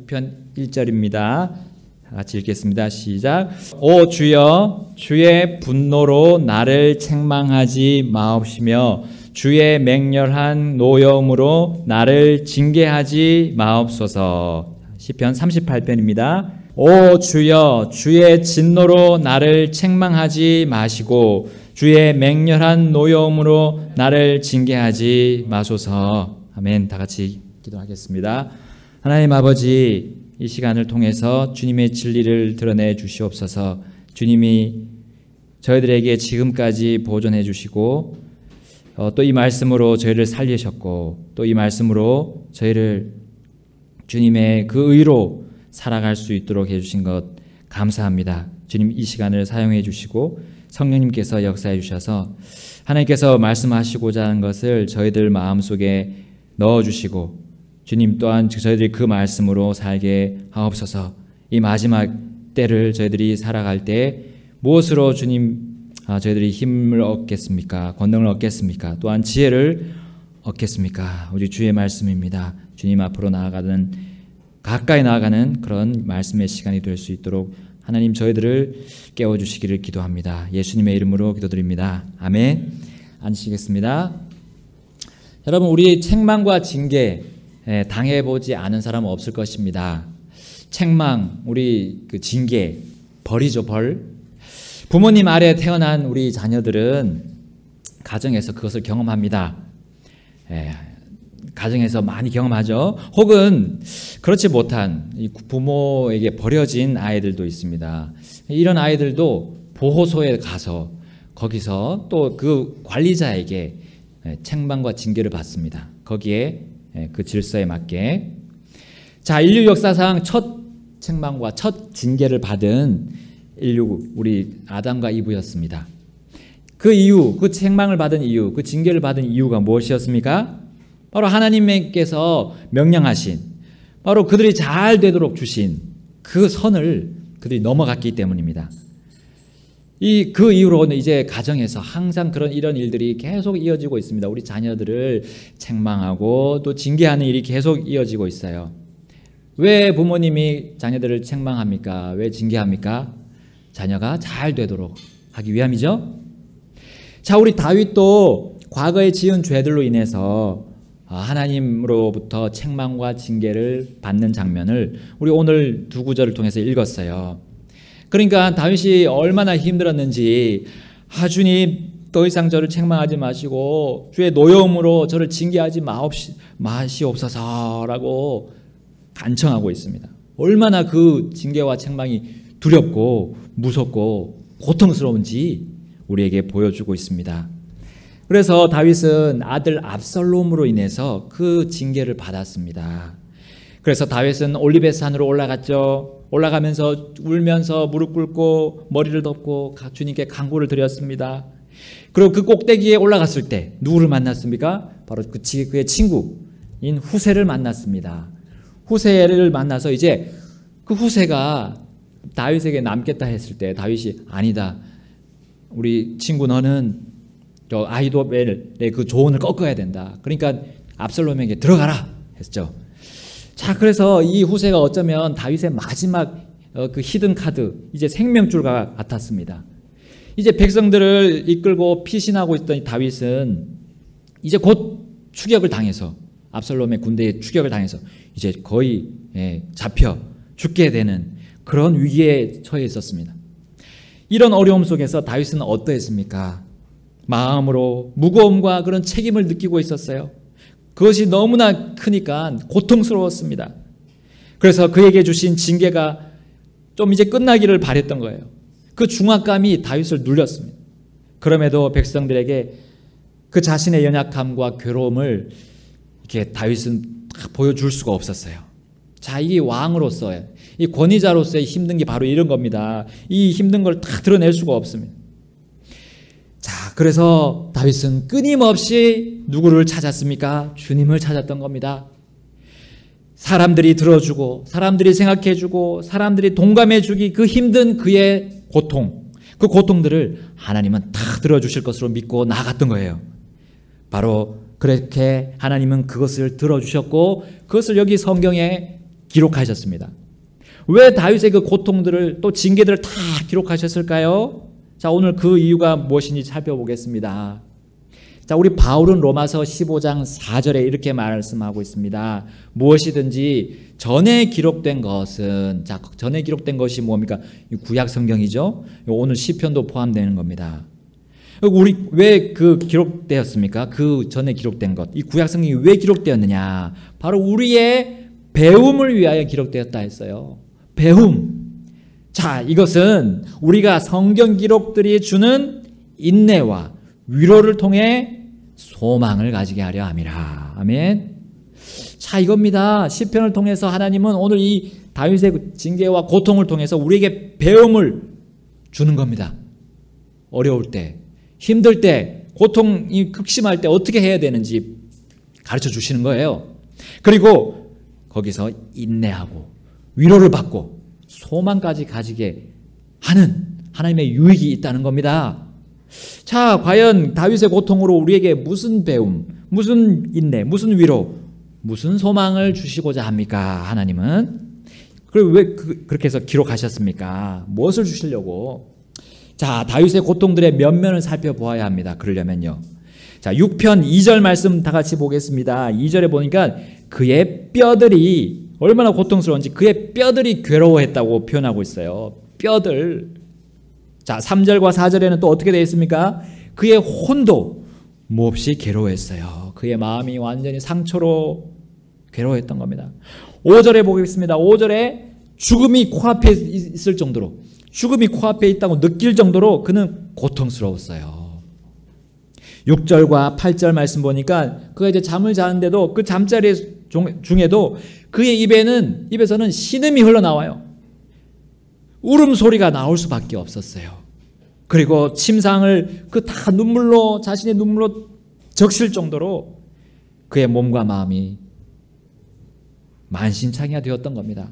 시편 1절입니다. 다 같이 읽겠습니다. 시작. 오 주여, 주의 분노로 나를 책망하지 마옵시며 주의 맹렬한 노여움으로 나를 징계하지 마옵소서. 시편 38편입니다. 오 주여, 주의 진노로 나를 책망하지 마시고 주의 맹렬한 노여움으로 나를 징계하지 마소서. 아멘. 다 같이 기도하겠습니다. 하나님 아버지, 이 시간을 통해서 주님의 진리를 드러내 주시옵소서. 주님이 저희들에게 지금까지 보존해 주시고 또 이 말씀으로 저희를 살리셨고 또 이 말씀으로 저희를 주님의 그 의로 살아갈 수 있도록 해주신 것 감사합니다. 주님, 이 시간을 사용해 주시고 성령님께서 역사해 주셔서 하나님께서 말씀하시고자 하는 것을 저희들 마음속에 넣어주시고 주님 또한 저희들이 그 말씀으로 살게 하옵소서. 이 마지막 때를 저희들이 살아갈 때 무엇으로 주님 저희들이 힘을 얻겠습니까? 권능을 얻겠습니까? 또한 지혜를 얻겠습니까? 우리 주의 말씀입니다. 주님 앞으로 나아가는, 가까이 나아가는 그런 말씀의 시간이 될 수 있도록 하나님 저희들을 깨워주시기를 기도합니다. 예수님의 이름으로 기도드립니다. 아멘. 앉으시겠습니다. 여러분, 우리 책망과 징계 당해보지 않은 사람은 없을 것입니다. 책망, 우리 그 징계, 벌이죠, 벌. 부모님 아래 태어난 우리 자녀들은 가정에서 그것을 경험합니다. 가정에서 많이 경험하죠. 혹은 그렇지 못한 부모에게 버려진 아이들도 있습니다. 이런 아이들도 보호소에 가서 거기서 또 그 관리자에게 책망과 징계를 받습니다. 거기에 그 질서에 맞게. 자, 인류 역사상 첫 책망과 첫 징계를 받은 인류, 우리 아담과 이브였습니다. 그 이유, 그 책망을 받은 이유, 그 징계를 받은 이유가 무엇이었습니까? 바로 하나님께서 명령하신, 바로 그들이 잘 되도록 주신 그 선을 그들이 넘어갔기 때문입니다. 그 이후로는 이제 가정에서 항상 이런 일들이 계속 이어지고 있습니다. 우리 자녀들을 책망하고 또 징계하는 일이 계속 이어지고 있어요. 왜 부모님이 자녀들을 책망합니까? 왜 징계합니까? 자녀가 잘 되도록 하기 위함이죠. 자, 우리 다윗도 과거에 지은 죄들로 인해서 하나님으로부터 책망과 징계를 받는 장면을 우리 오늘 두 구절을 통해서 읽었어요. 그러니까 다윗이 얼마나 힘들었는지, 주님 더 이상 저를 책망하지 마시고 주의 노여움으로 저를 징계하지 마시옵소서라고 간청하고 있습니다. 얼마나 그 징계와 책망이 두렵고 무섭고 고통스러운지 우리에게 보여주고 있습니다. 그래서 다윗은 아들 압살롬으로 인해서 그 징계를 받았습니다. 그래서 다윗은 올리벳 산으로 올라갔죠. 올라가면서 울면서 무릎 꿇고 머리를 덮고 주님께 간구를 드렸습니다. 그리고 그 꼭대기에 올라갔을 때 누구를 만났습니까? 바로 그의 친구인 후세를 만났습니다. 후세를 만나서 이제 그 후세가 다윗에게 남겠다 했을 때 다윗이 아니다. 우리 친구 너는 저 아히도벨의 그 조언을 꺾어야 된다. 그러니까 압살롬에게 들어가라 했죠. 자, 그래서 이 후세가 어쩌면 다윗의 마지막 그 히든 카드, 이제 생명줄과 같았습니다. 이제 백성들을 이끌고 피신하고 있던 다윗은 이제 곧 추격을 당해서, 압살롬의 군대에 추격을 당해서 이제 거의 잡혀 죽게 되는 그런 위기에 처해 있었습니다. 이런 어려움 속에서 다윗은 어떠했습니까? 마음으로 무거움과 그런 책임을 느끼고 있었어요. 그것이 너무나 크니까 고통스러웠습니다. 그래서 그에게 주신 징계가 좀 이제 끝나기를 바랬던 거예요. 그 중압감이 다윗을 눌렸습니다. 그럼에도 백성들에게 그 자신의 연약함과 괴로움을 이렇게 다윗은 보여줄 수가 없었어요. 자, 이 왕으로서의, 이 권위자로서의 힘든 게 바로 이런 겁니다. 이 힘든 걸 다 드러낼 수가 없습니다. 자, 그래서 다윗은 끊임없이 누구를 찾았습니까? 주님을 찾았던 겁니다. 사람들이 들어주고, 사람들이 생각해주고, 사람들이 동감해주기 그 힘든 그의 고통, 그 고통들을 하나님은 다 들어주실 것으로 믿고 나아갔던 거예요. 바로 그렇게 하나님은 그것을 들어주셨고, 그것을 여기 성경에 기록하셨습니다. 왜 다윗의 그 고통들을 또 징계들을 다 기록하셨을까요? 자, 오늘 그 이유가 무엇인지 살펴보겠습니다. 자, 우리 바울은 로마서 15장 4절에 이렇게 말씀하고 있습니다. 무엇이든지 전에 기록된 것은, 자, 전에 기록된 것이 뭡니까? 구약 성경이죠. 오늘 시편도 포함되는 겁니다. 우리 왜 그 기록되었습니까? 그 전에 기록된 것. 이 구약 성경이 왜 기록되었느냐? 바로 우리의 배움을 위하여 기록되었다 했어요. 배움. 자, 이것은 우리가 성경 기록들이 주는 인내와 위로를 통해 소망을 가지게 하려 함이라. 아멘. 자, 이겁니다. 시편을 통해서 하나님은 오늘 이 다윗의 징계와 고통을 통해서 우리에게 배움을 주는 겁니다. 어려울 때, 힘들 때, 고통이 극심할 때 어떻게 해야 되는지 가르쳐 주시는 거예요. 그리고 거기서 인내하고 위로를 받고 소망까지 가지게 하는 하나님의 유익이 있다는 겁니다. 자, 과연 다윗의 고통으로 우리에게 무슨 배움, 무슨 인내, 무슨 위로, 무슨 소망을 주시고자 합니까? 하나님은. 그리고 왜 그렇게 해서 기록하셨습니까? 무엇을 주시려고? 자, 다윗의 고통들의 면면을 살펴보아야 합니다. 그러려면요. 자, 6편 2절 말씀 다 같이 보겠습니다. 2절에 보니까 그의 뼈들이 얼마나 고통스러운지 그의 뼈들이 괴로워했다고 표현하고 있어요. 뼈들. 자, 3절과 4절에는 또 어떻게 되어 있습니까? 그의 혼도 몹시 괴로워했어요. 그의 마음이 완전히 상처로 괴로워했던 겁니다. 5절에 보겠습니다. 5절에 죽음이 코앞에 있을 정도로, 죽음이 코앞에 있다고 느낄 정도로 그는 고통스러웠어요. 6절과 8절 말씀 보니까 그가 이제 잠을 자는데도 그 잠자리 중에도 그의 입에서는 신음이 흘러나와요. 울음소리가 나올 수밖에 없었어요. 그리고 침상을 다 눈물로, 자신의 눈물로 적실 정도로 그의 몸과 마음이 만신창이가 되었던 겁니다.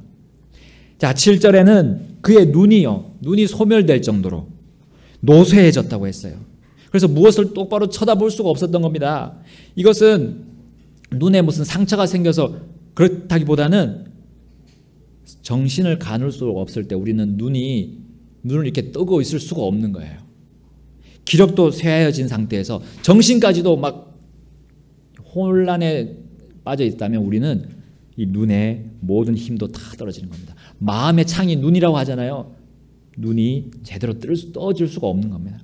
자, 7절에는 그의 눈이 소멸될 정도로 노쇠해졌다고 했어요. 그래서 무엇을 똑바로 쳐다볼 수가 없었던 겁니다. 이것은 눈에 무슨 상처가 생겨서 그렇다기보다는 정신을 가눌 수 없을 때 우리는 눈을 이렇게 뜨고 있을 수가 없는 거예요. 기력도 쇠하여진 상태에서 정신까지도 막 혼란에 빠져 있다면 우리는 이 눈의 모든 힘도 다 떨어지는 겁니다. 마음의 창이 눈이라고 하잖아요. 눈이 제대로 떠질 수가 없는 겁니다.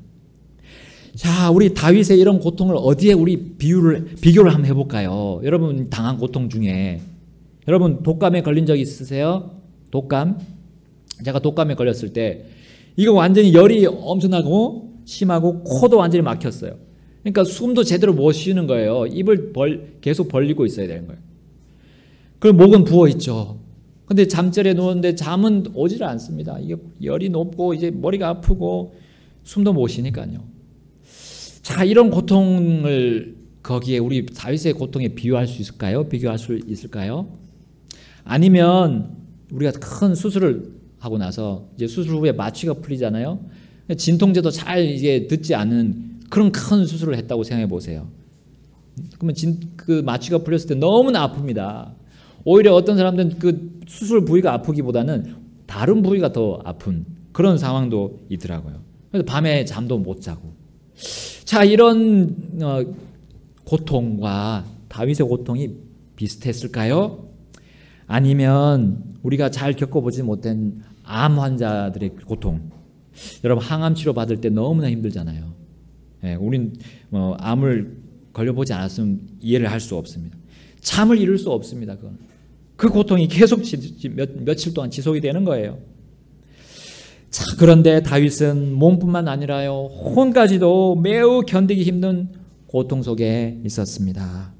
자, 우리 다윗의 이런 고통을 어디에 우리 비교를 한번 해볼까요? 여러분 당한 고통 중에 여러분 독감에 걸린 적 있으세요? 독감? 제가 독감에 걸렸을 때 이거 완전히 열이 엄청나고 심하고 코도 완전히 막혔어요. 그러니까 숨도 제대로 못 쉬는 거예요. 입을 계속 벌리고 있어야 되는 거예요. 그리고 목은 부어있죠. 근데 잠자리에 누웠는데 잠은 오지를 않습니다. 이게 열이 높고 이제 머리가 아프고 숨도 못 쉬니까요. 자, 이런 고통을 거기에 우리 다윗의 고통에 비유할 수 있을까요? 비교할 수 있을까요? 아니면 우리가 큰 수술을 하고 나서 이제 수술 후에 마취가 풀리잖아요. 진통제도 잘 이제 듣지 않은 그런 큰 수술을 했다고 생각해 보세요. 그러면 그 마취가 풀렸을 때 너무나 아픕니다. 오히려 어떤 사람들은 그 수술 부위가 아프기보다는 다른 부위가 더 아픈 그런 상황도 있더라고요. 그래서 밤에 잠도 못 자고. 자, 이런 고통과 다윗의 고통이 비슷했을까요? 아니면 우리가 잘 겪어보지 못한 암 환자들의 고통. 여러분 항암 치료 받을 때 너무나 힘들잖아요. 예, 우린 암을 걸려보지 않았으면 이해를 할 수 없습니다. 잠을 이룰 수 없습니다. 그 고통이 계속 며칠 동안 지속이 되는 거예요. 자, 그런데 다윗은 몸뿐만 아니라요, 혼까지도 매우 견디기 힘든 고통 속에 있었습니다.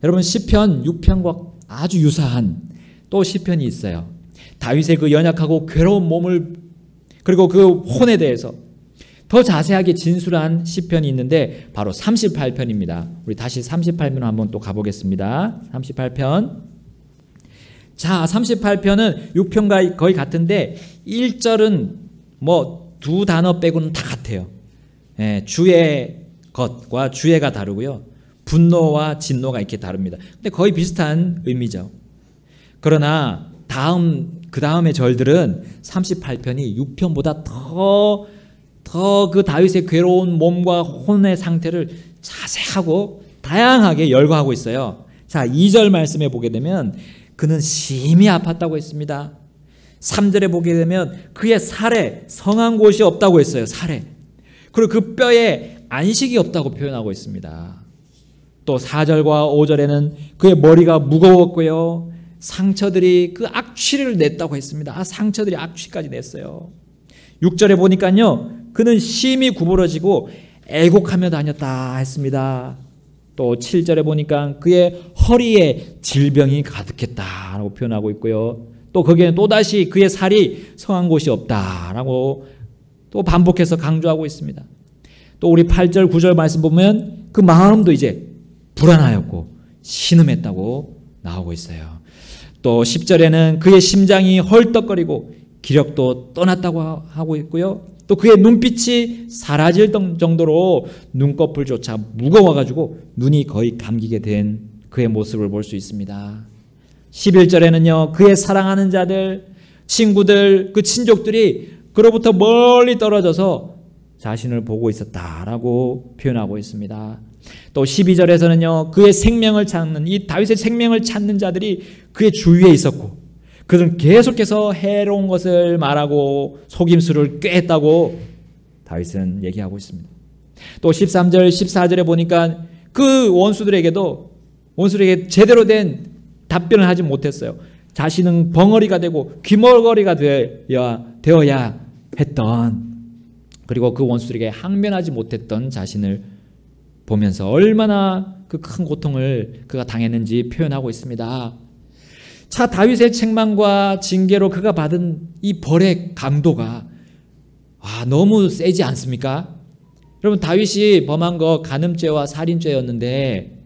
여러분 시편 6편과 아주 유사한 또 시편이 있어요. 다윗의 그 연약하고 괴로운 몸을 그리고 그 혼에 대해서 더 자세하게 진술한 시편이 있는데 바로 38편입니다. 우리 다시 38편 한번 또 가보겠습니다. 38편. 자, 38편은 6편과 거의 같은데 1절은 뭐 두 단어 빼고는 다 같아요. 예, 주의 것과 주의가 다르고요. 분노와 진노가 이렇게 다릅니다. 근데 거의 비슷한 의미죠. 그러나 그 다음의 절들은 38편이 6편보다 더 그 다윗의 괴로운 몸과 혼의 상태를 자세하고 다양하게 열거하고 있어요. 자, 2절 말씀에 보게 되면 그는 심히 아팠다고 했습니다. 3절에 보게 되면 그의 살에 성한 곳이 없다고 했어요. 살에. 그리고 그 뼈에 안식이 없다고 표현하고 있습니다. 또 4절과 5절에는 그의 머리가 무거웠고요. 상처들이 그 악취를 냈다고 했습니다. 상처들이 악취까지 냈어요. 6절에 보니까요. 그는 심히 구부러지고 애곡하며 다녔다 했습니다. 또 7절에 보니까 그의 허리에 질병이 가득했다라고 표현하고 있고요. 또 거기에는 또다시 그의 살이 성한 곳이 없다라고 또 반복해서 강조하고 있습니다. 또 우리 8절 9절 말씀 보면 그 마음도 이제 불안하였고 신음했다고 나오고 있어요. 또 10절에는 그의 심장이 헐떡거리고 기력도 떠났다고 하고 있고요. 또 그의 눈빛이 사라질 정도로 눈꺼풀조차 무거워가지고 눈이 거의 감기게 된 그의 모습을 볼 수 있습니다. 11절에는요. 그의 사랑하는 자들, 친구들, 그 친족들이 그로부터 멀리 떨어져서 자신을 보고 있었다라고 표현하고 있습니다. 또 12절에서는요. 그의 생명을 찾는 이 다윗의 생명을 찾는 자들이 그의 주위에 있었고 그들은 계속해서 해로운 것을 말하고 속임수를 꾀했다고 다윗은 얘기하고 있습니다. 또 13절 14절에 보니까 그 원수들에게 제대로 된 답변을 하지 못했어요. 자신은 벙어리가 되고 귀머거리가 되어야 했던, 그리고 그 원수들에게 항변하지 못했던 자신을 보면서 얼마나 그 큰 고통을 그가 당했는지 표현하고 있습니다. 자, 다윗의 책망과 징계로 그가 받은 이 벌의 강도가 너무 세지 않습니까? 여러분, 다윗이 범한 거 간음죄와 살인죄였는데,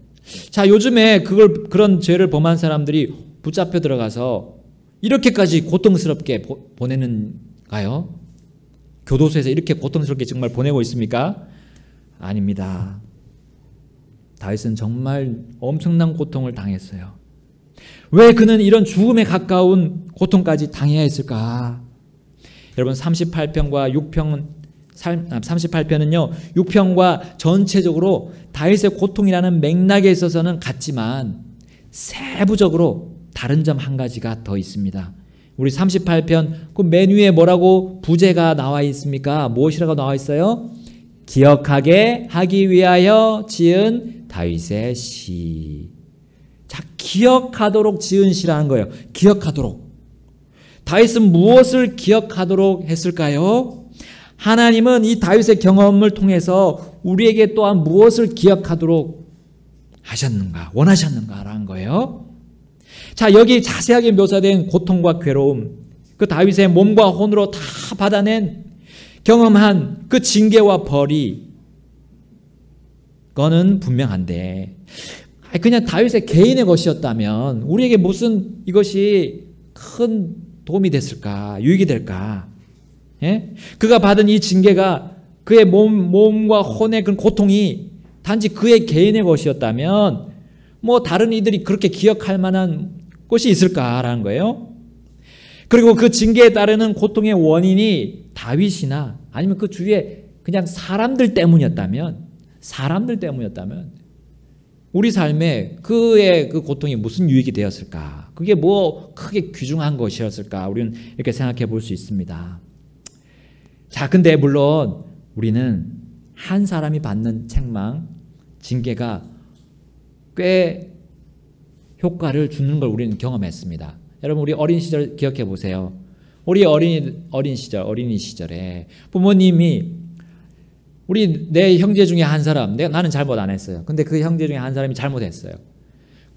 자, 요즘에 그런 죄를 범한 사람들이 붙잡혀 들어가서 이렇게까지 고통스럽게 보내는가요? 교도소에서 이렇게 고통스럽게 정말 보내고 있습니까? 아닙니다. 다윗은 정말 엄청난 고통을 당했어요. 왜 그는 이런 죽음에 가까운 고통까지 당해야 했을까? 여러분, 38편은요 6편과 전체적으로 다윗의 고통이라는 맥락에 있어서는 같지만 세부적으로 다른 점 한 가지가 더 있습니다. 우리 38편 그 맨 위에 뭐라고 부제가 나와 있습니까? 무엇이라고 나와 있어요? 기억하게 하기 위하여 지은 다윗의 시. 자, 기억하도록 지은 시라는 거예요. 기억하도록. 다윗은 무엇을 기억하도록 했을까요? 하나님은 이 다윗의 경험을 통해서 우리에게 또한 무엇을 기억하도록 하셨는가, 원하셨는가라는 거예요. 자, 여기 자세하게 묘사된 고통과 괴로움, 그 다윗의 몸과 혼으로 다 받아낸 경험한 그 징계와 벌이 그거는 분명한데, 그냥 다윗의 개인의 것이었다면 우리에게 무슨 이것이 큰 도움이 됐을까, 유익이 될까? 예? 그가 받은 이 징계가 그의 몸과 혼의 그 고통이 단지 그의 개인의 것이었다면 뭐 다른 이들이 그렇게 기억할 만한 것이 있을까라는 거예요. 그리고 그 징계에 따르는 고통의 원인이 다윗이나 아니면 그 주위에 그냥 사람들 때문이었다면 우리 삶에 그의 그 고통이 무슨 유익이 되었을까? 그게 뭐 크게 귀중한 것이었을까? 우리는 이렇게 생각해 볼 수 있습니다. 자, 근데 물론 우리는 한 사람이 받는 책망, 징계가 꽤 효과를 주는 걸 우리는 경험했습니다. 여러분, 우리 어린 시절 기억해 보세요. 우리 어린이 시절에 부모님이 내 형제 중에 한 사람, 나는 잘못 안 했어요. 근데 그 형제 중에 한 사람이 잘못했어요.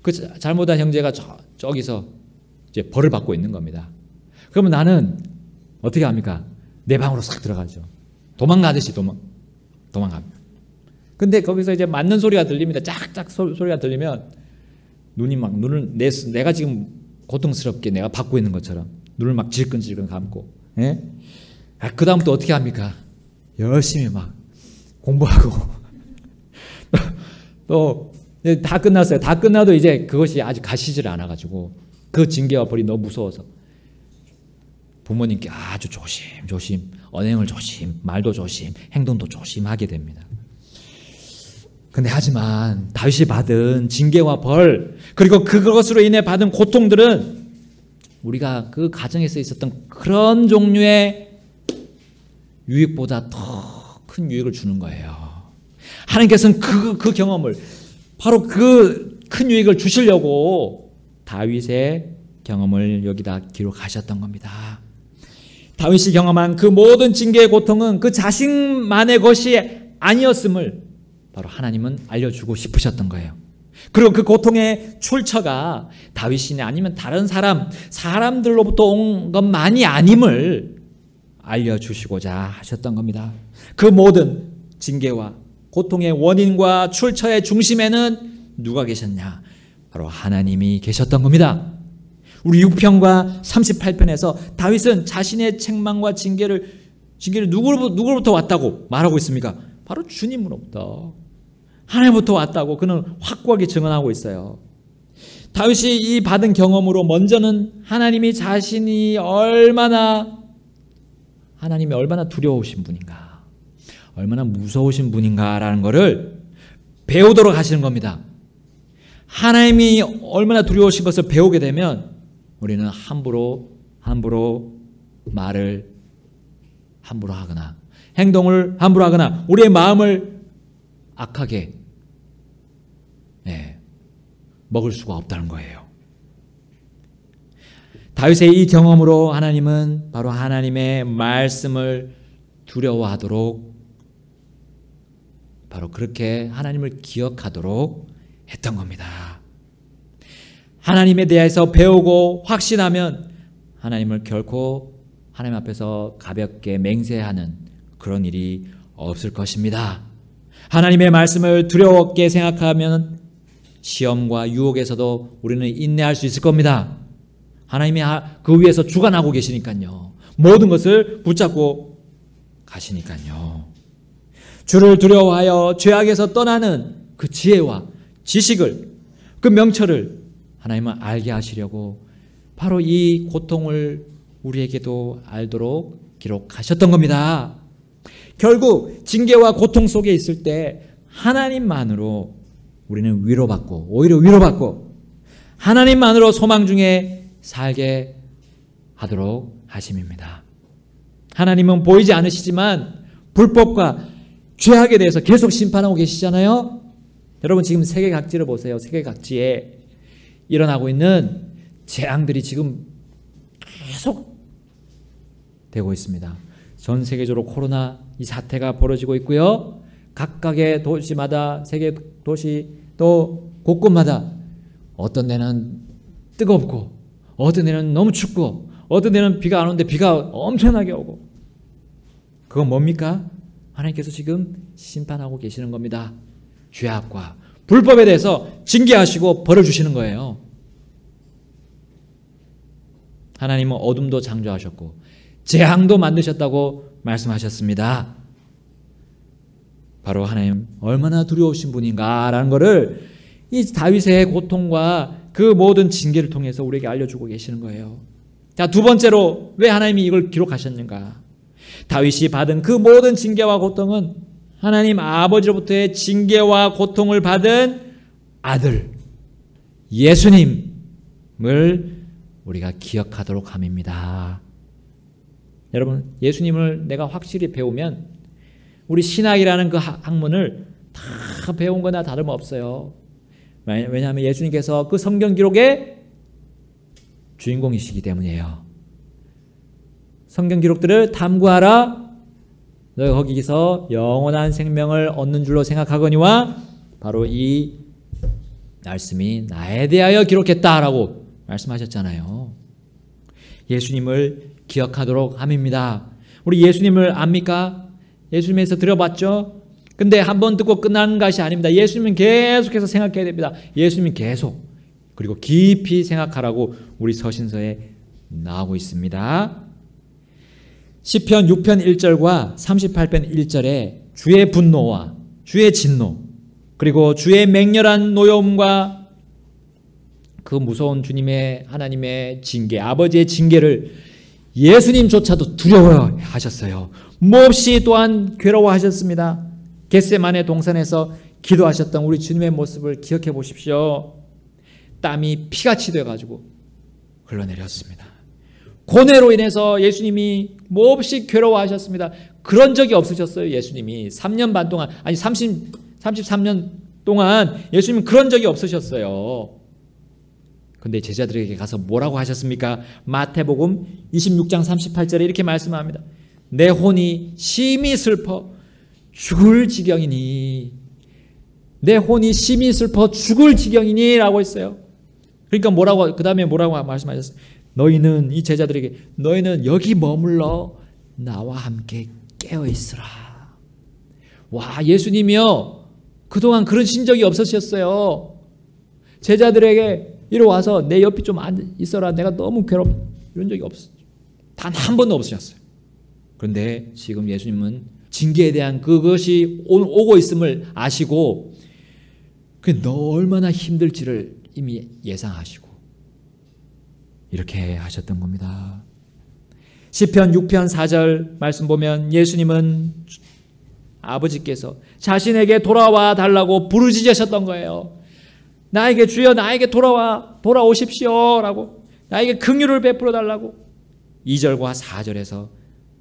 그 잘못한 형제가 저기서 이제 벌을 받고 있는 겁니다. 그러면 나는 어떻게 합니까? 내 방으로 싹 들어가죠. 도망가듯이 도망갑니다. 근데 거기서 이제 맞는 소리가 들립니다. 짝짝 소리가 들리면 내가 지금 고통스럽게 내가 받고 있는 것처럼 눈을 막 질끈질끈 감고, 예? 그 다음부터 어떻게 합니까? 열심히 막 공부하고 또 다 끝났어요. 다 끝나도 이제 그것이 아직 가시질 않아가지고 그 징계와 벌이 너무 무서워서 부모님께 아주 조심, 언행을 조심, 말도 조심, 행동도 조심하게 됩니다. 근데 하지만 다윗이 받은 징계와 벌, 그리고 그것으로 인해 받은 고통들은 우리가 그 가정에서 있었던 그런 종류의 유익보다 더 큰 유익을 주는 거예요. 하나님께서는 그 경험을, 바로 그 큰 유익을 주시려고 다윗의 경험을 여기다 기록하셨던 겁니다. 다윗이 경험한 그 모든 징계의 고통은 그 자신만의 것이 아니었음을 바로 하나님은 알려주고 싶으셨던 거예요. 그리고 그 고통의 출처가 다윗이나 아니면 다른 사람들로부터 온 것만이 아님을 알려주시고자 하셨던 겁니다. 그 모든 징계와 고통의 원인과 출처의 중심에는 누가 계셨냐? 바로 하나님이 계셨던 겁니다. 우리 6편과 38편에서 다윗은 자신의 책망과 징계를 누구로부터 왔다고 말하고 있습니까? 바로 주님으로부터, 하나님부터 왔다고 그는 확고하게 증언하고 있어요. 다윗이 이 받은 경험으로 먼저는 하나님이 얼마나 두려우신 분인가, 얼마나 무서우신 분인가라는 것을 배우도록 하시는 겁니다. 하나님이 얼마나 두려우신 것을 배우게 되면 우리는 함부로 말을 함부로 하거나 행동을 함부로 하거나 우리의 마음을 악하게 먹을 수가 없다는 거예요. 다윗의 이 경험으로 하나님은 바로 하나님의 말씀을 두려워하도록, 바로 그렇게 하나님을 기억하도록 했던 겁니다. 하나님에 대해서 배우고 확신하면 하나님을 결코 하나님 앞에서 가볍게 맹세하는 그런 일이 없을 것입니다. 하나님의 말씀을 두려웠게 생각하면 시험과 유혹에서도 우리는 인내할 수 있을 겁니다. 하나님이 그 위에서 주관하고 계시니까요. 모든 것을 붙잡고 가시니까요. 주를 두려워하여 죄악에서 떠나는 그 지혜와 지식을, 그 명철을 하나님은 알게 하시려고 바로 이 고통을 우리에게도 알도록 기록하셨던 겁니다. 결국 징계와 고통 속에 있을 때 하나님만으로 우리는 오히려 위로받고 하나님만으로 소망 중에 살게 하도록 하심입니다. 하나님은 보이지 않으시지만 불법과 죄악에 대해서 계속 심판하고 계시잖아요. 여러분 지금 세계 각지를 보세요. 세계 각지에 일어나고 있는 재앙들이 지금 계속 되고 있습니다. 전 세계적으로 코로나 이 사태가 벌어지고 있고요. 각각의 도시마다, 세계 도시 또 곳곳마다 어떤 데는 뜨겁고 어떤 데는 너무 춥고 어떤 데는 비가 안 오는데 비가 엄청나게 오고, 그건 뭡니까? 하나님께서 지금 심판하고 계시는 겁니다. 죄악과 불법에 대해서 징계하시고 벌을 주시는 거예요. 하나님은 어둠도 창조하셨고 재앙도 만드셨다고 말씀하셨습니다. 바로 하나님 얼마나 두려우신 분인가라는 것을 이 다윗의 고통과 그 모든 징계를 통해서 우리에게 알려주고 계시는 거예요. 자, 두 번째로 왜 하나님이 이걸 기록하셨는가? 다윗이 받은 그 모든 징계와 고통은 하나님 아버지로부터의 징계와 고통을 받은 아들 예수님을 우리가 기억하도록 함입니다. 여러분, 예수님을 내가 확실히 배우면 우리 신학이라는 그 학문을 다 배운 거나 다름없어요. 왜냐하면 예수님께서 그 성경 기록의 주인공이시기 때문이에요. 성경 기록들을 탐구하라. 너희 거기서 영원한 생명을 얻는 줄로 생각하거니와 바로 이 말씀이 나에 대하여 기록했다라고 말씀하셨잖아요. 예수님을 기억하도록 함입니다. 우리 예수님을 압니까? 예수님에서 들어봤죠? 근데 한번 듣고 끝나는 것이 아닙니다. 예수님은 계속해서 생각해야 됩니다. 예수님은 계속, 그리고 깊이 생각하라고 우리 서신서에 나오고 있습니다. 시편 6편 1절과 38편 1절에 주의 분노와 주의 진노, 그리고 주의 맹렬한 노여움과 그 무서운 주님의 하나님의 징계, 아버지의 징계를 예수님조차도 두려워하셨어요. 몹시 또한 괴로워하셨습니다. 겟세마네 동산에서 기도하셨던 우리 주님의 모습을 기억해 보십시오. 땀이 피같이 돼가지고 흘러내렸습니다. 고뇌로 인해서 예수님이 몹시 괴로워하셨습니다. 그런 적이 없으셨어요. 예수님이 3년 반 동안, 아니 33년 동안 예수님은 그런 적이 없으셨어요. 근데 제자들에게 가서 뭐라고 하셨습니까? 마태복음 26장 38절에 이렇게 말씀합니다. 내 혼이 심히 슬퍼 죽을 지경이니, 내 혼이 심히 슬퍼 죽을 지경이니 라고 했어요. 그러니까 뭐라고, 그 다음에 뭐라고 말씀하셨어요? 너희는, 이 제자들에게, 너희는 여기 머물러 나와 함께 깨어있으라. 와, 예수님이요 그동안 그런 신적이 없으셨어요. 제자들에게 이리 와서 내 옆에 좀 있어라, 내가 너무 괴롭, 이런 적이 없어요. 단 한 번도 없으셨어요. 그런데 지금 예수님은 징계에 대한 그것이 오고 있음을 아시고 너 얼마나 힘들지를 이미 예상하시고 이렇게 하셨던 겁니다. 시편 6편 4절 말씀 보면 예수님은 아버지께서 자신에게 돌아와 달라고 부르짖으셨던 거예요. 나에게, 주여 나에게 돌아오십시오 라고, 나에게 긍휼을 베풀어 달라고. 2절과 4절에서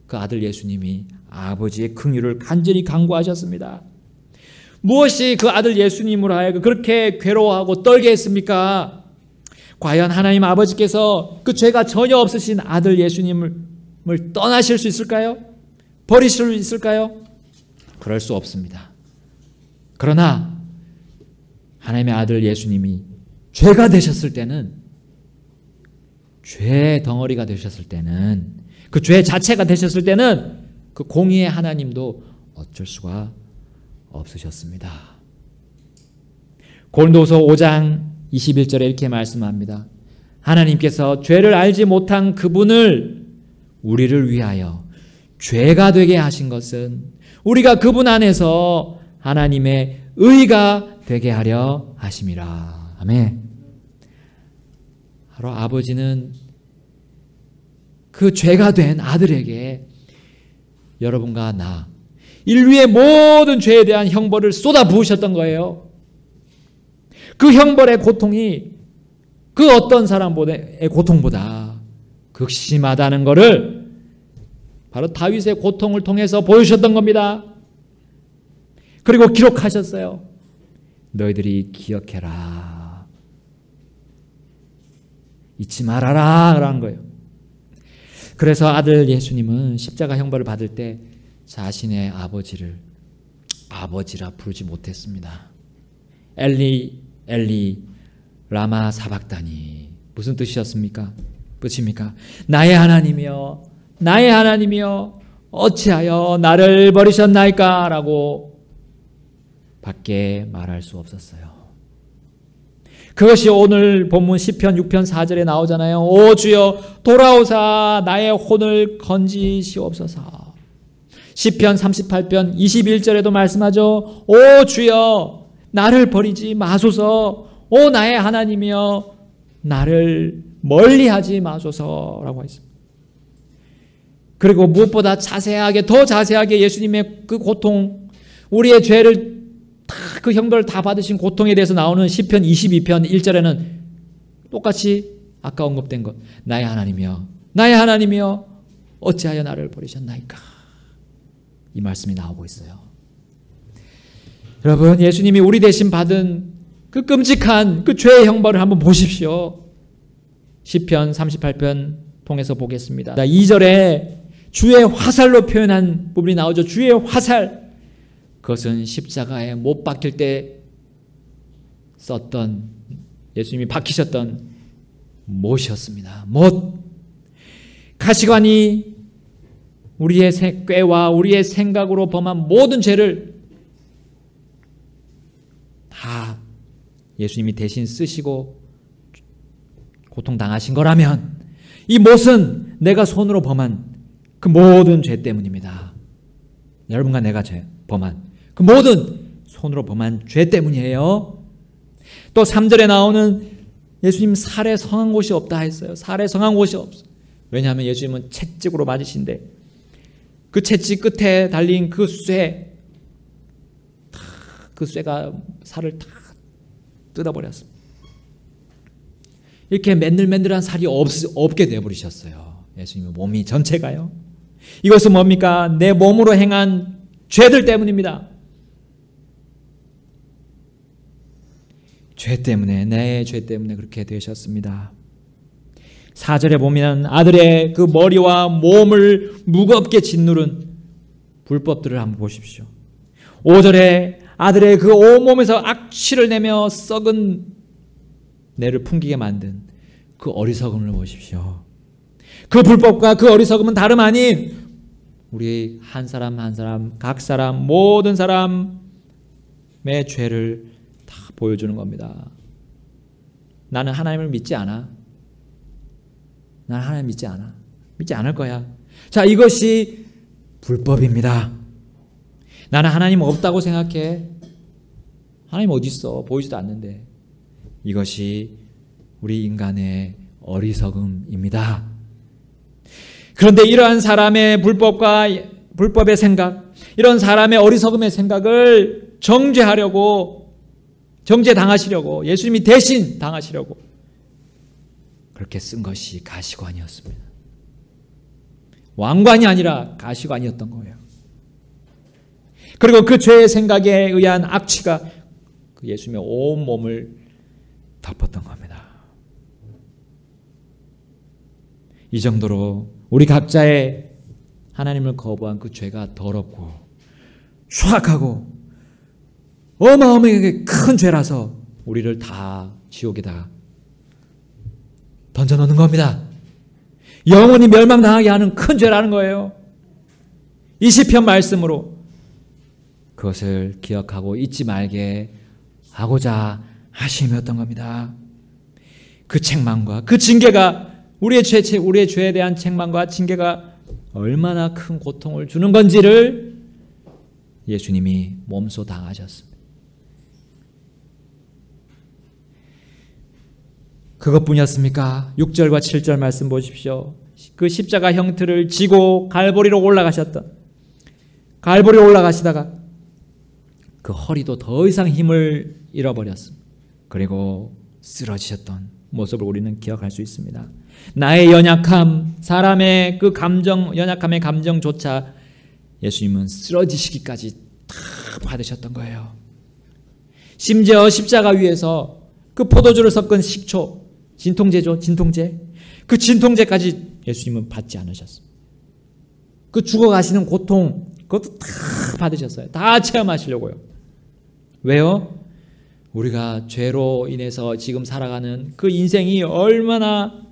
그 아들 예수님이 아버지의 긍휼을 간절히 간구하셨습니다. 무엇이 그 아들 예수님으로 하여금 그렇게 괴로워하고 떨게 했습니까? 과연 하나님 아버지께서 그 죄가 전혀 없으신 아들 예수님을 떠나실 수 있을까요? 버리실 수 있을까요? 그럴 수 없습니다. 그러나 하나님의 아들 예수님이 죄가 되셨을 때는, 죄 덩어리가 되셨을 때는, 그 죄 자체가 되셨을 때는 그 공의의 하나님도 어쩔 수가 없으셨습니다. 고린도후서 5장 21절에 이렇게 말씀합니다. 하나님께서 죄를 알지 못한 그분을 우리를 위하여 죄가 되게 하신 것은 우리가 그분 안에서 하나님의 의가 되게 하려 하심이라. 아멘. 바로 아버지는 그 죄가 된 아들에게 여러분과 나, 인류의 모든 죄에 대한 형벌을 쏟아 부으셨던 거예요. 그 형벌의 고통이 그 어떤 사람의 고통보다 극심하다는 것을 바로 다윗의 고통을 통해서 보여주셨던 겁니다. 그리고 기록하셨어요. 너희들이 기억해라, 잊지 말아라 라는 거예요. 그래서 아들 예수님은 십자가 형벌을 받을 때 자신의 아버지를 아버지라 부르지 못했습니다. 엘리 엘리 라마 사박다니, 무슨 뜻이었습니까? 나의 하나님이여, 나의 하나님이여, 어찌하여 나를 버리셨나이까? 라고 밖에 말할 수 없었어요. 그것이 오늘 본문 시편 6편 4절에 나오잖아요. 오 주여 돌아오사 나의 혼을 건지시옵소서. 시편 38편 21절에도 말씀하죠. 오 주여 나를 버리지 마소서. 오 나의 하나님이여 나를 멀리하지 마소서라고 했습니다. 그리고 무엇보다 더 자세하게 예수님의 그 고통, 우리의 죄를 다, 그 형벌을 다 받으신 고통에 대해서 나오는 시편 22편 1절에는 똑같이 아까 언급된 것, 나의 하나님이여, 나의 하나님이여, 어찌하여 나를 버리셨나이까? 이 말씀이 나오고 있어요. 여러분, 예수님이 우리 대신 받은 그 끔찍한 그 죄의 형벌을 한번 보십시오. 시편 38편 통해서 보겠습니다. 2절에 주의 화살로 표현한 부분이 나오죠. 주의 화살. 그것은 십자가에 못 박힐 때 썼던, 예수님이 박히셨던 못이었습니다. 못. 가시관이 우리의 꾀와 우리의 생각으로 범한 모든 죄를 다 예수님이 대신 쓰시고 고통당하신 거라면 이 못은 내가 손으로 범한 그 모든 죄 때문입니다. 여러분과 내가 범한 그 모든 손으로 범한 죄 때문이에요. 또 3절에 나오는 예수님 살에 성한 곳이 없다 했어요. 살에 성한 곳이 없어. 왜냐하면 예수님은 채찍으로 맞으신데 그 채찍 끝에 달린 그 쇠, 그 쇠가 살을 다 뜯어버렸습니다. 이렇게 맨들맨들한 살이 없게 되어버리셨어요. 예수님의 몸이 전체가요. 이것은 뭡니까? 내 몸으로 행한 죄들 때문입니다. 죄 때문에, 내 죄 때문에 그렇게 되셨습니다. 4절에 보면 아들의 그 머리와 몸을 무겁게 짓누른 불법들을 한번 보십시오. 5절에 아들의 그 온몸에서 악취를 내며 썩은 뇌를 풍기게 만든 그 어리석음을 보십시오. 그 불법과 그 어리석음은 다름 아닌 우리 한 사람 한 사람, 각 사람, 모든 사람의 죄를 다 보여주는 겁니다. 나는 하나님을 믿지 않아. 나는 하나님 믿지 않아. 믿지 않을 거야. 자, 이것이 불법입니다. 나는 하나님 없다고 생각해. 하나님 어디 있어? 보이지도 않는데. 이것이 우리 인간의 어리석음입니다. 그런데 이러한 사람의 불법의 생각, 이런 사람의 어리석음의 생각을 정죄당하시려고 예수님이 대신 당하시려고 그렇게 쓴 것이 가시관이었습니다. 왕관이 아니라 가시관이었던 거예요. 그리고 그 죄의 생각에 의한 악취가 그 예수님의 온 몸을 덮었던 겁니다. 이 정도로 우리 각자의 하나님을 거부한 그 죄가 더럽고 추악하고 어마어마하게 큰 죄라서 우리를 다 지옥에다 던져놓는 겁니다. 영원히 멸망당하게 하는 큰 죄라는 거예요. 이 시편 말씀으로 그것을 기억하고 잊지 말게 하고자 하심이었던 겁니다. 그 책망과 그 징계가 우리의 죄에 대한 책망과 징계가 얼마나 큰 고통을 주는 건지를 예수님이 몸소 당하셨습니다. 그것뿐이었습니까? 6절과 7절 말씀 보십시오. 그 십자가 형틀을 지고 갈보리로 올라가시다가 그 허리도 더 이상 힘을 잃어버렸습니다. 그리고 쓰러지셨던 모습을 우리는 기억할 수 있습니다. 나의 연약함, 사람의 그 연약함의 감정조차 예수님은 쓰러지시기까지 다 받으셨던 거예요. 심지어 십자가 위에서 그 포도주를 섞은 식초, 진통제. 그 진통제까지 예수님은 받지 않으셨습니다. 그 죽어가시는 고통, 그것도 다 받으셨어요. 다 체험하시려고요. 왜요? 우리가 죄로 인해서 지금 살아가는 그 인생이 얼마나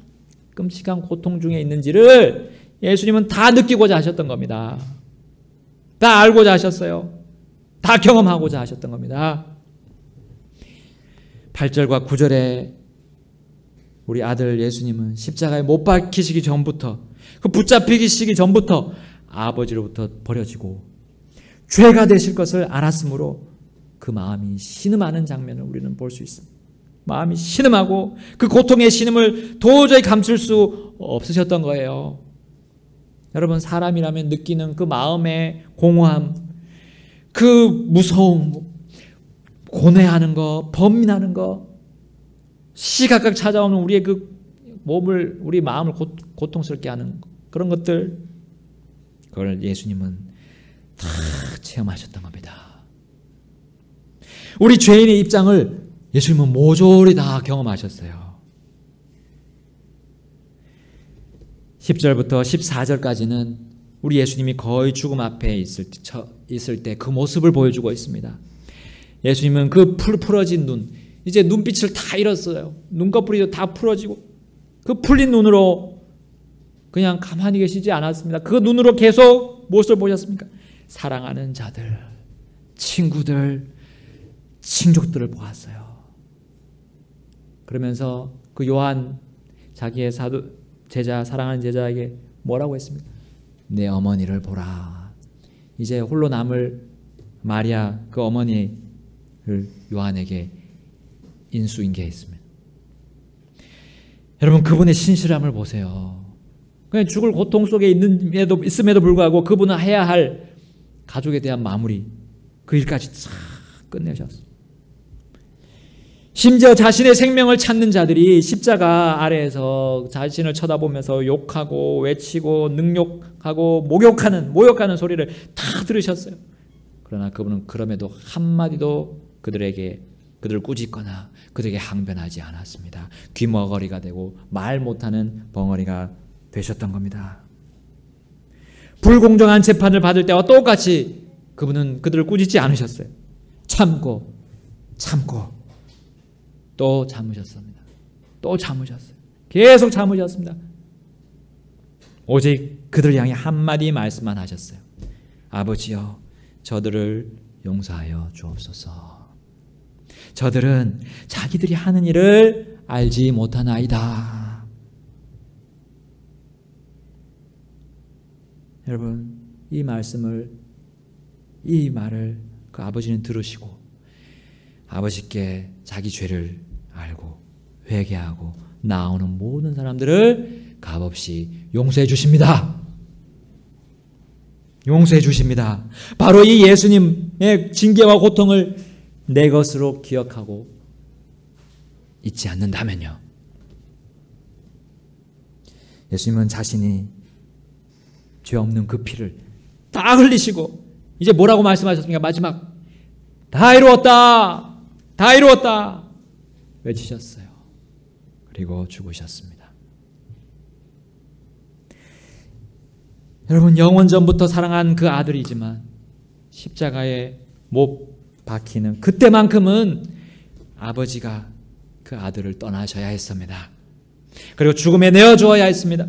끔찍한 고통 중에 있는지를 예수님은 다 느끼고자 하셨던 겁니다. 다 알고자 하셨어요. 다 경험하고자 하셨던 겁니다. 8절과 9절에 우리 아들 예수님은 십자가에 못 박히시기 전부터, 그 붙잡히시기 전부터 아버지로부터 버려지고 죄가 되실 것을 알았으므로 그 마음이 신음하는 장면을 우리는 볼 수 있습니다. 마음이 신음하고 그 고통의 신음을 도저히 감출 수 없으셨던 거예요. 여러분, 사람이라면 느끼는 그 마음의 공허함, 그 무서움, 고뇌하는 거, 번민하는 거, 시각각 찾아오는 우리의 그 몸을, 우리 마음을 고통스럽게 하는 그런 것들, 그걸 예수님은 다 체험하셨던 겁니다. 우리 죄인의 입장을 예수님은 모조리 다 경험하셨어요. 10절부터 14절까지는 우리 예수님이 거의 죽음 앞에 있을 때 그 모습을 보여주고 있습니다. 예수님은 그 풀어진 눈, 이제 눈빛을 다 잃었어요. 눈꺼풀이 다 풀어지고 그 풀린 눈으로 그냥 가만히 계시지 않았습니다. 그 눈으로 계속 무엇을 보셨습니까? 사랑하는 자들, 친구들, 친족들을 보았어요. 그러면서 그 요한, 자기의 제자, 사랑하는 제자에게 뭐라고 했습니까? 내 어머니를 보라. 이제 홀로 남을 마리아, 그 어머니를 요한에게 인수인계했습니다. 여러분, 그분의 신실함을 보세요. 그냥 죽을 고통 속에 있음에도 불구하고 그분은 해야 할 가족에 대한 마무리, 그 일까지 싹 끝내셨어요. 심지어 자신의 생명을 찾는 자들이 십자가 아래에서 자신을 쳐다보면서 욕하고 외치고 능욕하고 모욕하는 소리를 다 들으셨어요. 그러나 그분은 그럼에도 한마디도 그들을 꾸짖거나 그들에게 항변하지 않았습니다. 귀머거리가 되고 말 못하는 벙어리가 되셨던 겁니다. 불공정한 재판을 받을 때와 똑같이 그분은 그들을 꾸짖지 않으셨어요. 참고 또 참으셨습니다. 또 참으셨어요. 계속 참으셨습니다. 오직 그들 향해 한마디 말씀만 하셨어요. 아버지여, 저들을 용서하여 주옵소서. 저들은 자기들이 하는 일을 알지 못하나이다. 여러분, 이 말을 그 아버지는 들으시고 아버지께 자기 죄를 알고 회개하고 나오는 모든 사람들을 값없이 용서해 주십니다. 용서해 주십니다. 바로 이 예수님의 징계와 고통을 내 것으로 기억하고 잊지 않는다면요. 예수님은 자신이 죄 없는 그 피를 다 흘리시고 이제 뭐라고 말씀하셨습니까? 마지막 다 이루었다. 다 이루었다. 외치셨어요. 그리고 죽으셨습니다. 여러분, 영원전부터 사랑한 그 아들이지만 십자가에 못 박히는 그때만큼은 아버지가 그 아들을 떠나셔야 했습니다. 그리고 죽음에 내어주어야 했습니다.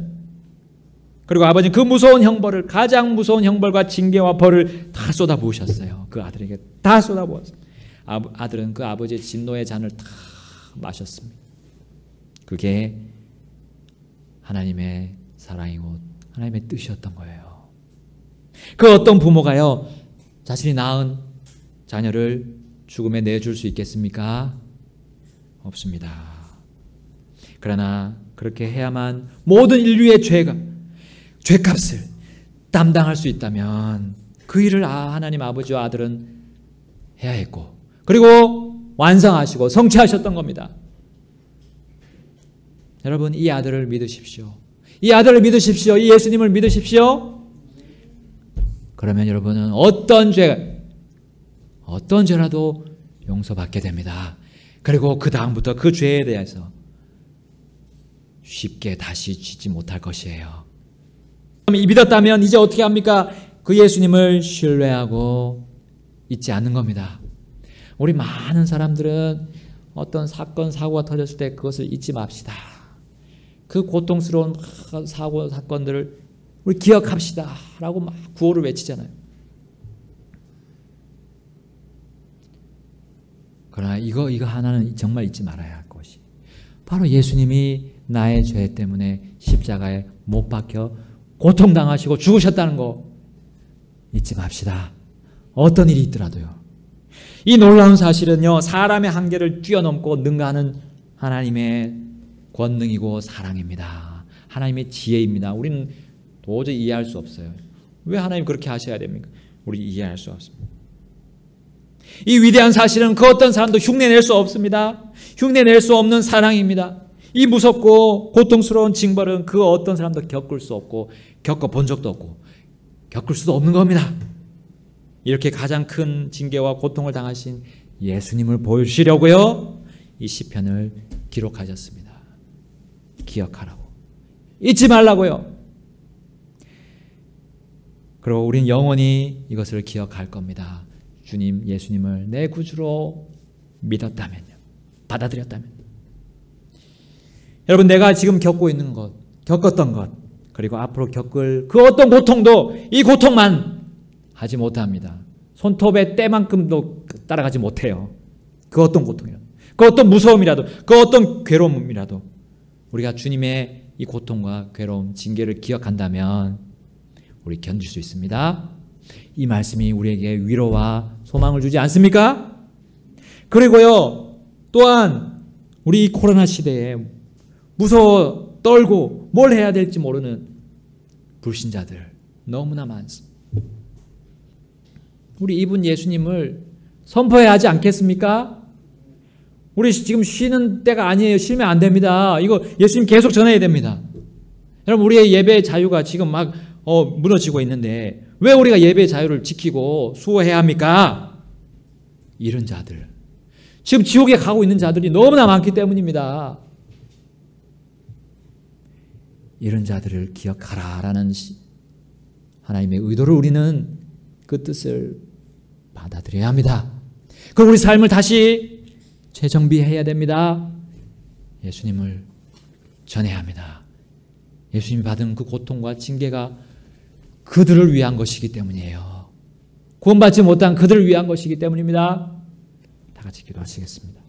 그리고 아버지는 그 무서운 형벌을, 가장 무서운 형벌과 징계와 벌을 다 쏟아부으셨어요. 그 아들에게 다 쏟아부었어요. 아들은 그 아버지의 진노의 잔을 다 마셨습니다. 그게 하나님의 사랑이고 하나님의 뜻이었던 거예요. 그 어떤 부모가요, 자신이 낳은 자녀를 죽음에 내줄 수 있겠습니까? 없습니다. 그러나 그렇게 해야만 모든 인류의 죄값을 담당할 수 있다면 그 일을 하나님 아버지와 아들은 해야 했고, 그리고 완성하시고 성취하셨던 겁니다. 여러분, 이 아들을 믿으십시오. 이 아들을 믿으십시오. 이 예수님을 믿으십시오. 그러면 여러분은 어떤 죄라도 용서받게 됩니다. 그리고 그 다음부터 그 죄에 대해서 쉽게 다시 짓지 못할 것이에요. 믿었다면 이제 어떻게 합니까? 그 예수님을 신뢰하고 잊지 않는 겁니다. 우리 많은 사람들은 어떤 사건, 사고가 터졌을 때 그것을 잊지 맙시다. 그 고통스러운 사고, 사건들을 우리 기억합시다 라고 막 구호를 외치잖아요. 그러나 이거 하나는 정말 잊지 말아야 할 것이, 바로 예수님이 나의 죄 때문에 십자가에 못 박혀 고통당하시고 죽으셨다는 거 잊지 맙시다. 어떤 일이 있더라도요. 이 놀라운 사실은요, 사람의 한계를 뛰어넘고 능가하는 하나님의 권능이고 사랑입니다. 하나님의 지혜입니다. 우리는 도저히 이해할 수 없어요. 왜 하나님 그렇게 하셔야 됩니까? 우리 이해할 수 없습니다. 이 위대한 사실은 그 어떤 사람도 흉내낼 수 없습니다. 흉내낼 수 없는 사랑입니다. 이 무섭고 고통스러운 징벌은 그 어떤 사람도 겪을 수 없고 겪어본 적도 없고 겪을 수도 없는 겁니다. 이렇게 가장 큰 징계와 고통을 당하신 예수님을 보여주시려고요, 이 시편을 기록하셨습니다. 기억하라고, 잊지 말라고요. 그리고 우리는 영원히 이것을 기억할 겁니다. 주님, 예수님을 내 구주로 믿었다면요, 받아들였다면. 여러분, 내가 지금 겪고 있는 것, 겪었던 것, 그리고 앞으로 겪을 그 어떤 고통도 이 고통만 하지 못합니다. 손톱의 때만큼도 따라가지 못해요. 그 어떤 고통이라도, 그 어떤 무서움이라도, 그 어떤 괴로움이라도 우리가 주님의 이 고통과 괴로움, 징계를 기억한다면 우리 견딜 수 있습니다. 이 말씀이 우리에게 위로와 소망을 주지 않습니까? 그리고요, 또한 우리 이 코로나 시대에 무서워 떨고 뭘 해야 될지 모르는 불신자들 너무나 많습니다. 우리 이분 예수님을 선포해야 하지 않겠습니까? 우리 지금 쉬는 때가 아니에요. 쉬면 안 됩니다. 이거 예수님 계속 전해야 됩니다. 여러분, 우리의 예배의 자유가 지금 막 무너지고 있는데 왜 우리가 예배의 자유를 지키고 수호해야 합니까? 이런 자들, 지금 지옥에 가고 있는 자들이 너무나 많기 때문입니다. 이런 자들을 기억하라라는 하나님의 의도를 우리는 그 뜻을 받아들여야 합니다. 그럼 우리 삶을 다시 재정비해야 됩니다. 예수님을 전해야 합니다. 예수님이 받은 그 고통과 징계가 그들을 위한 것이기 때문이에요. 구원받지 못한 그들을 위한 것이기 때문입니다. 다 같이 기도하시겠습니다.